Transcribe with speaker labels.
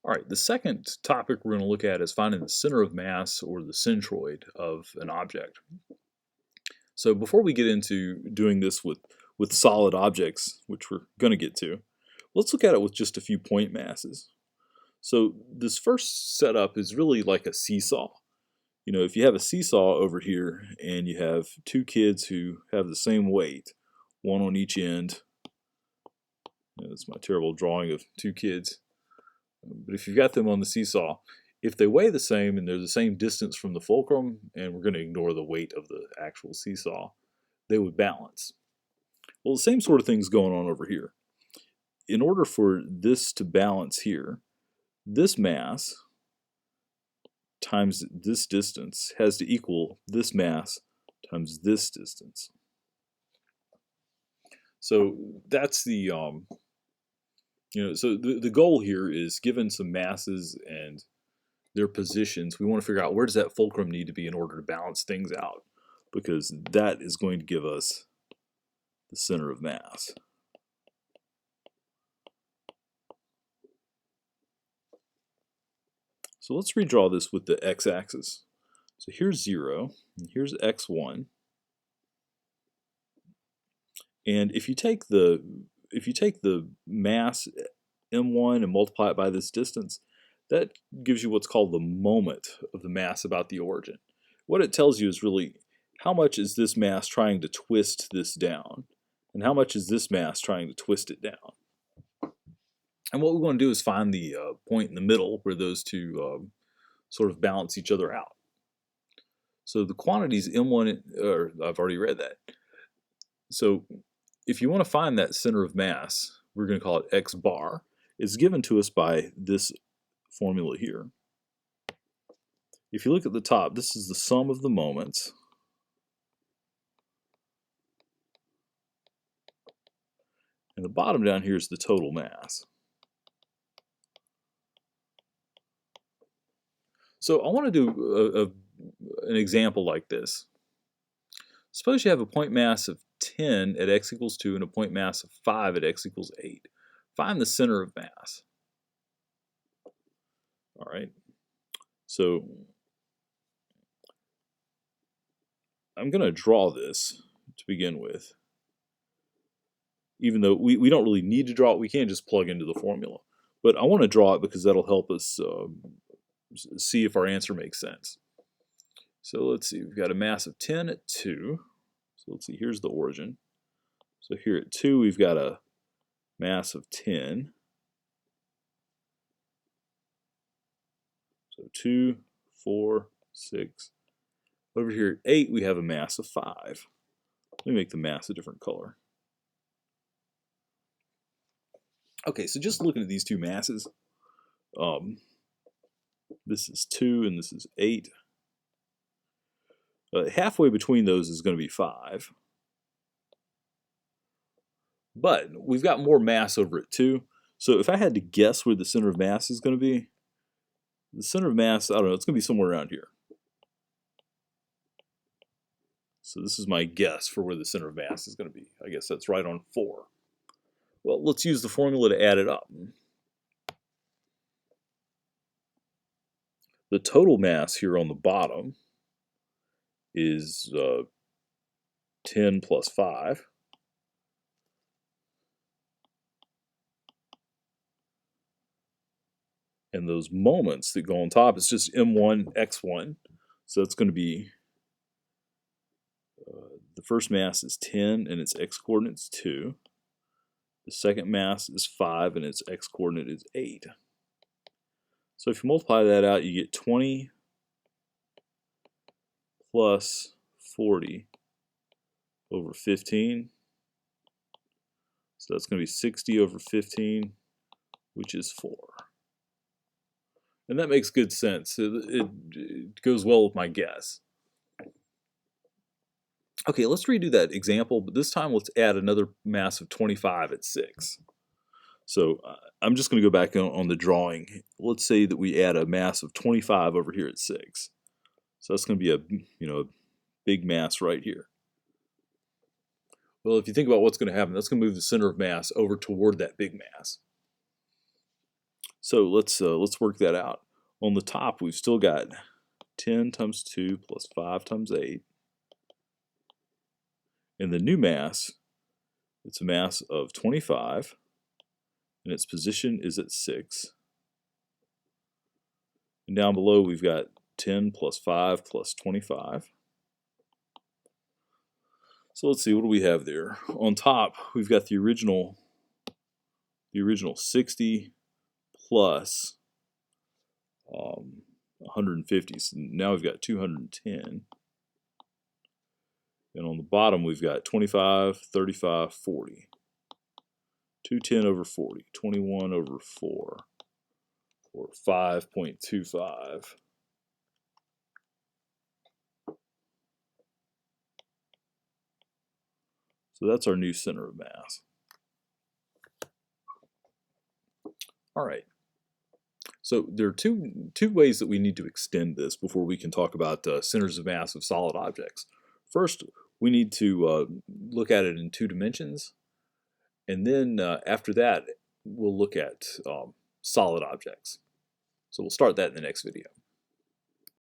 Speaker 1: All right, the second topic we're going to look at is finding the center of mass, or the centroid, of an object. So before we get into doing this with solid objects, which we're going to get to, let's look at it with just a few point masses. So this first setup is really like a seesaw. You know, if you have a seesaw over here and you have two kids who have the same weight, one on each end. That's my terrible drawing of two kids. But if you've got them on the seesaw, if they weigh the same and they're the same distance from the fulcrum, and we're going to ignore the weight of the actual seesaw, they would balance. Well, the same sort of thing's going on over here. In order for this to balance here, this mass times this distance has to equal this mass times this distance. So that's the so the goal here is, given some masses and their positions, we want to figure out where does that fulcrum need to be in order to balance things out, because that is going to give us the center of mass. So let's redraw this with the x-axis. So here's 0, and here's x1. And if you take the mass m1 and multiply it by this distance, that gives you what's called the moment of the mass about the origin. What it tells you is really how much is this mass trying to twist this down, and how much is this mass trying to twist it down. And what we want to do is find the point in the middle where those two sort of balance each other out. So the quantities m1, or I've already read that. So if you want to find that center of mass, we're going to call it x bar. It's given to us by this formula here. If you look at the top, this is the sum of the moments. And the bottom down here is the total mass. So I want to do an example like this. Suppose you have a point mass of 10 at x equals 2 and a point mass of 5 at x equals 8. Find the center of mass. All right. So I'm going to draw this to begin with. Even though we don't really need to draw it, we can just plug into the formula. But I want to draw it because that'll help us see if our answer makes sense. So let's see, we've got a mass of 10 at 2. So let's see, here's the origin. So here at 2, we've got a mass of 10. So 2, 4, 6. Over here at 8, we have a mass of 5. Let me make the mass a different color. Okay, so just looking at these two masses, this is 2 and this is 8. Halfway between those is going to be 5. But we've got more mass over at 2. So if I had to guess where the center of mass is going to be, the center of mass, I don't know, it's going to be somewhere around here. So this is my guess for where the center of mass is going to be. I guess that's right on 4. Well, let's use the formula to add it up. The total mass here on the bottom is 10 plus 5. And those moments that go on top, it's just m1, x1. So that's going to be, the first mass is 10 and its x-coordinate is 2. The second mass is 5 and its x-coordinate is 8. So if you multiply that out, you get 20 plus 40 over 15. So that's going to be 60 over 15, which is 4. And that makes good sense. It goes well with my guess. Okay, let's redo that example, but this time let's add another mass of 25 at 6. So I'm just going to go back on the drawing. Let's say that we add a mass of 25 over here at 6. So that's going to be a big mass right here. Well, if you think about what's going to happen, that's going to move the center of mass over toward that big mass. So let's work that out. On the top, we've still got 10 times 2 plus 5 times 8. And the new mass, it's a mass of 25, and its position is at 6. And down below, we've got 10 plus 5 plus 25. So let's see, what do we have there? On top, we've got the original 60 plus 150. So now we've got 210. And on the bottom, we've got 25, 35, 40. 210 over 40, 21 over 4, or 5.25. So that's our new center of mass. All right. So there are two ways that we need to extend this before we can talk about centers of mass of solid objects. First, we need to look at it in 2 dimensions, and then after that, we'll look at solid objects. So we'll start that in the next video.